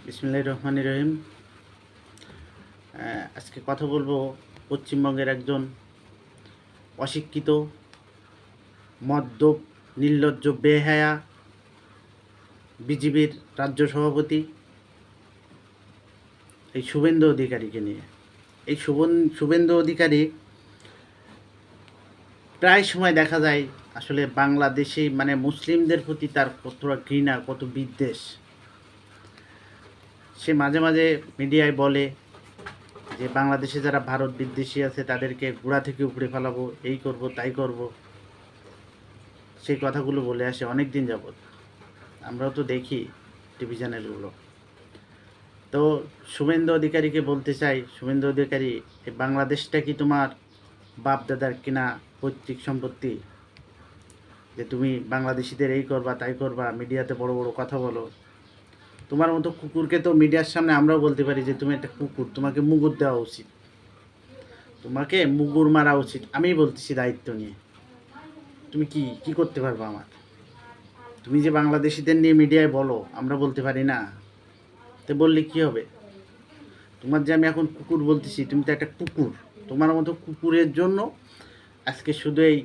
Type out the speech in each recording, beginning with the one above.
বিসমিল্লাহির রহমানির রহিম। আজকে কথা বলবো পশ্চিমবঙ্গের একজন অশিক্ষিত, মদ্যপ, নির্লজ্জ, বেহায়া বিজিবির রাজ্য সভাপতি এই শুভেন্দু অধিকারীকে নিয়ে। এই শুভেন্দু অধিকারী প্রায় সময় দেখা যায় আসলে বাংলাদেশে মানে মুসলিমদের প্রতি তার কতটা ঘৃণা, কত বিদ্বেষ। সে মাঝে মাঝে মিডিয়ায় বলে যে বাংলাদেশে যারা ভারত বিদ্বেষী আছে তাদেরকে গোড়া থেকে উপড়ে ফেলাবো, এই করব তাই করব। সেই কথাগুলো বলে আসে অনেক দিন যাবৎ, আমরাও তো দেখি টিভি চ্যানেলগুলো। তো শুভেন্দু অধিকারীকে বলতে চাই, শুভেন্দু অধিকারী, এই বাংলাদেশটা কি তোমার বাপ দাদার কিনা পৈতৃক সম্পত্তি যে তুমি বাংলাদেশিদের এই করবা তাই করবা, মিডিয়াতে বড় বড় কথা বলো? তোমার মতো কুকুরকে তো মিডিয়ার সামনে আমরাও বলতে পারি যে তুমি একটা কুকুর, তোমাকে মুগুর দেওয়া উচিত, তোমাকে মুগুর মারা উচিত। আমি বলতেছি দায়িত্ব নিয়ে, তুমি কি কি করতে পারবে আমার? তুমি যে বাংলাদেশিদের নিয়ে মিডিয়ায় বলো, আমরা বলতে পারি না? তো বললে কি হবে? তোমার যে আমি এখন কুকুর বলতেছি, তুমি তো একটা কুকুর। তোমার মতো কুকুরের জন্য আজকে শুধু এই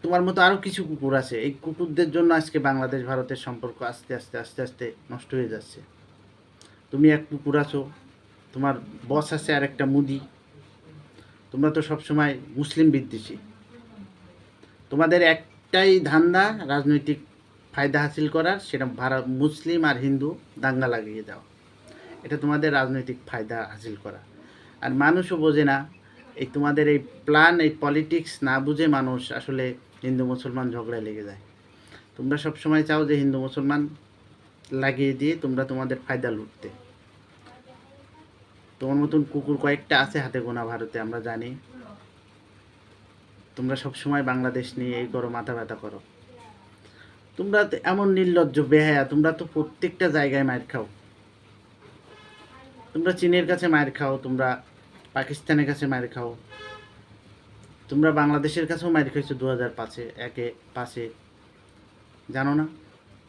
তোমার মতো আরও কিছু কুকুর আছে, এই কুকুরদের জন্য আজকে বাংলাদেশ ভারতের সম্পর্ক আস্তে আস্তে আস্তে আস্তে নষ্ট হয়ে যাচ্ছে। তুমি এক কুকুর আছো, তোমার বস আছে আর একটা মুদি। তোমরা তো সবসময় মুসলিম বিদ্বেষী। তোমাদের একটাই ধান্দা রাজনৈতিক ফায়দা হাসিল করার, সেটা ভারত মুসলিম আর হিন্দু দাঙ্গা লাগিয়ে দাও। এটা তোমাদের রাজনৈতিক ফায়দা হাসিল করা। আর মানুষও বোঝে না এই তোমাদের এই প্ল্যান, এই পলিটিক্স না বুঝে মানুষ আসলে হিন্দু মুসলমান ঝগড়ায় লেগে যায়। তোমরা সবসময় চাও যে হিন্দু মুসলমান লাগিয়ে দিয়ে তোমরা তোমাদের ফায়দা লুটতে। তোমার মতন কুকুর কয়েকটা আছে হাতে গোনা ভারতে, আমরা জানি। তোমরা সবসময় বাংলাদেশ নিয়ে এই করো, মাথা ব্যথা করো। তোমরা তো এমন নির্লজ্জ, বেহায়া, তোমরা তো প্রত্যেকটা জায়গায় মায়ের খাও। তোমরা চীনের কাছে মায়ের খাও, তোমরা পাকিস্তানের কাছে মায়ের খাও, তোমরা বাংলাদেশের কাছেও মায়ের খাইছো 2005-এ। জানো না?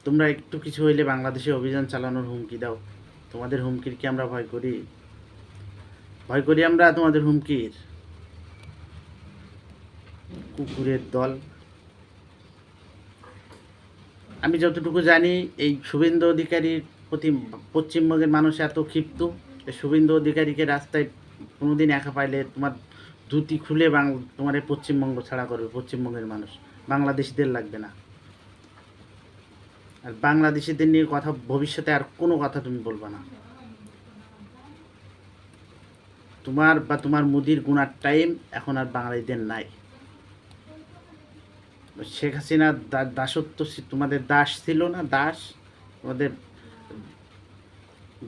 তোমরা একটু কিছু হইলে বাংলাদেশে অভিযান চালানোর হুমকি দাও। তোমাদের হুমকির কি আমরা ভয় করি? ভয় করি আমরা তোমাদের হুমকির? কুকুরের দল। আমি যতটুকু জানি এই শুভেন্দু অধিকারীর প্রতি পশ্চিমবঙ্গের মানুষ এত ক্ষিপ্ত, শুভেন্দু অধিকারীকে রাস্তায় কোনোদিন একা পাইলে তোমার ধুতি খুলে তোমার এই পশ্চিমবঙ্গ ছাড়া করবে পশ্চিমবঙ্গের মানুষ। বাংলাদেশিদের লাগবে না। আর বাংলাদেশিদের নিয়ে কথা ভবিষ্যতে আর কোনো কথা তুমি বলবা না। তোমার বা তোমার মুদির গুনার টাইম এখন আর বাঙালিদের নাই। শেখ হাসিনা দাসত্ব, তোমাদের দাস ছিল না? দাস তোমাদের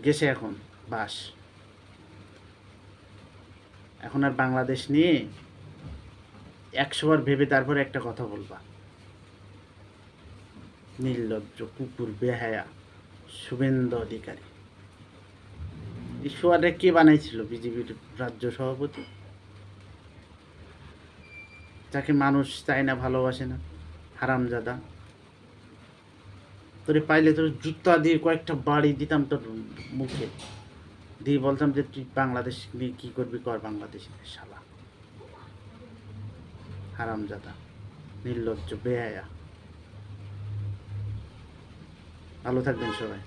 গেছে, এখন বাস। এখন আর বাংলাদেশ নিয়ে 100 বার ভেবে তারপরে একটা কথা বলবা। নির্লজ্জ কুকুর, বেহায়া শুভেন্দু অধিকারী। ঈশ্বরে কে বানাইছিল বিজেপির রাজ্য সভাপতি? যাকে মানুষ চায় না, ভালোবাসে না, হারামজাদা। তোরে পাইলে তোর জুতা দিয়ে কয়েকটা বাড়ি দিতাম তোর মুখে, দিয়ে বলতাম যে তুই বাংলাদেশ নিয়ে কী করবি কর, বাংলাদেশে শালা হারামজাদা, নির্লজ্জ, বেহায়া। ভালো থাকবেন সবাই।